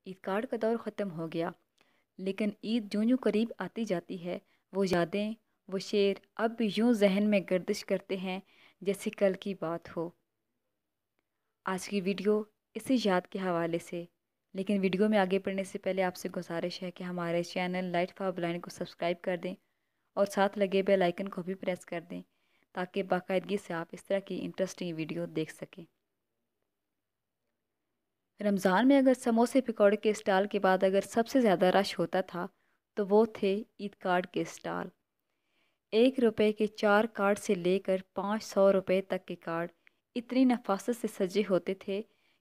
عید card کا دور ختم ہو گیا، لیکن عید جوں جوں قریب آتی جاتی ہے وہ یادیں، وہ شعر اب بھی یوں ذہن میں گردش کرتے ہیں جیسے کل کی بات ہو۔ آج کی ویڈیو اسی یاد کے حوالے سے، لیکن ویڈیو میں آگے بڑھنے سے پہلے آپ سے گزارش ہے کہ ہمارے چینل لائٹ فار بلائنڈ کو سبسکرائب کر دیں اور ساتھ لگے بیل آئیکن کو بھی پریس کر دیں تاکہ باقاعدگی سے آپ اس طرح کی انٹرسٹنگ ویڈیو دیکھ سکیں۔ رمضان میں اگر سموسے پکوڑے کے اسٹال کے بعد اگر سب سے زیادہ رش ہوتا تھا تو وہ تھے عید کارڈ کے اسٹال۔ 1 روپے کے 4 کارڈ سے لے کر 500 روپے تک کے کارڈ اتنی نفاست سے سجے ہوتے تھے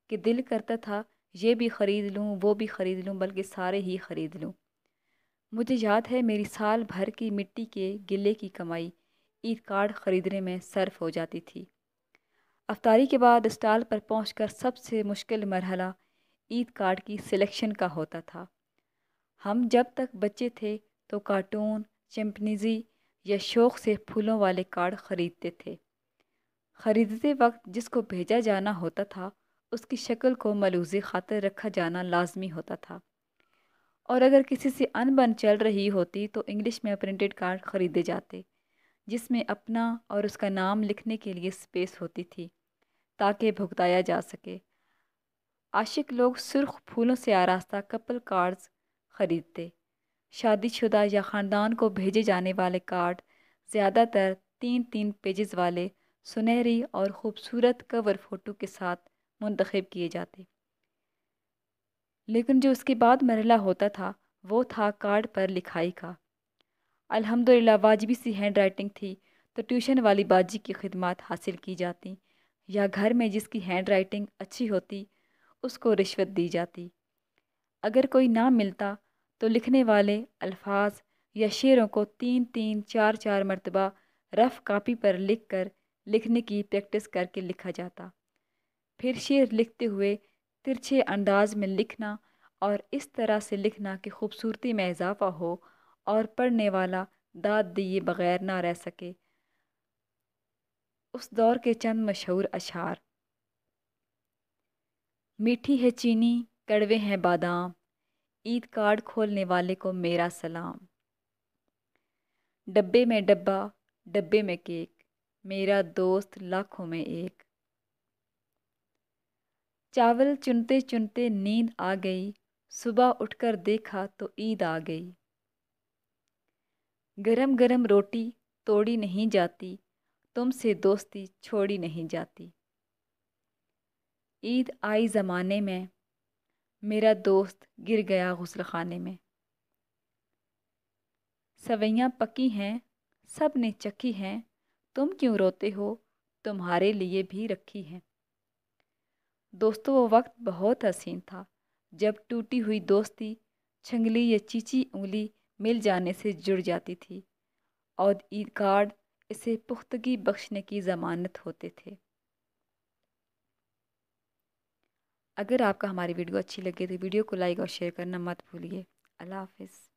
کہ دل کرتا تھا یہ بھی خرید لوں وہ بھی خرید لوں بلکہ سارے ہی خرید لوں۔ مجھے یاد ہے میری سال بھر کی مٹی کے گلے کی کمائی عید کارڈ خریدنے میں صرف ہو جاتی تھی۔ افطاری کے بعد اسٹال پر پہنچ کر سب سے مشکل مرحلہ عید کارڈ کی سلیکشن کا ہوتا تھا۔ ہم جب تک بچے تھے تو کارٹون، چمپنزی یا شوق سے پھولوں والے کارڈ خریدتے تھے۔ خریدتے وقت جس کو بھیجا جانا ہوتا تھا اس کی شکل کو ملحوظ خاطر رکھا جانا لازمی ہوتا تھا، اور اگر کسی سے ان بن چل رہی ہوتی تو انگلش میں پرنٹڈ کارڈ خریدے جاتے جس میں اپنا اور اس کا نام لکھنے کے لیے اسپیس ہوتی تھی تاکہ بھگتایا جا سکے۔ عاشق لوگ سرخ پھولوں سے آراستہ کپل کارڈز خریدتے۔ شادی شدہ یا خاندان کو بھیجے جانے والے کارڈ زیادہ تر 3 پیجز والے سنہری اور خوبصورت کور فوٹو کے ساتھ منتخب کیے جاتے۔ لیکن جو اس کے بعد مرحلہ ہوتا تھا وہ تھا کارڈ پر لکھائی کا۔ الحمدللہ واجبی سی ہینڈ رائٹنگ تھی تو ٹیوشن والی باجی کی خدمات حاصل کی جاتی، یا گھر میں جس کی ہینڈ رائٹنگ اچھی ہوتی اس کو رشوت دی جاتی۔ اگر کوئی نہ ملتا تو لکھنے والے الفاظ یا شعروں کو 3 4 مرتبہ رف کاپی پر لکھ کر لکھنے کی پریکٹس کر کے لکھا جاتا۔ پھر شعر لکھتے ہوئے ترچھے انداز میں لکھنا اور اس طرح سے لکھنا کہ خوبصورتی میں اضافہ ہو اور پڑھنے والا داد دیے بغیر نہ رہ سکے۔ اس دور کے چند مشہور اشعار: میٹھی ہے چینی، کڑوے ہیں بادام، عید کارڈ کھولنے والے کو میرا سلام۔ ڈبے میں ڈبہ، ڈبے میں کیک، میرا دوست لاکھوں میں ایک۔ چاول چنتے چنتے نیند آ گئی، صبح اٹھ کر دیکھا تو عید آ گئی۔ گرم گرم روٹی توڑی نہیں جاتی، تم سے دوستی چھوڑی نہیں جاتی۔ عید آئی زمانے میں، میرا دوست گر گیا غسل خانے میں۔ سویاں پکی ہیں، سب نے چکھی ہیں، تم کیوں روتے ہو، تمہارے لیے بھی رکھی ہیں۔ دوستو وہ وقت بہت حسین تھا جب ٹوٹی ہوئی دوستی چھنگلی یا چیچی انگلی مل جانے سے جڑ جاتی تھی، اور عید کارڈ اسے پختگی بخشنے کی ضمانت ہوتے تھے۔ اگر آپ کا ہماری ویڈیو اچھی لگے تو ویڈیو کو لائک اور شیئر کرنا مت بھولیے۔ اللہ حافظ۔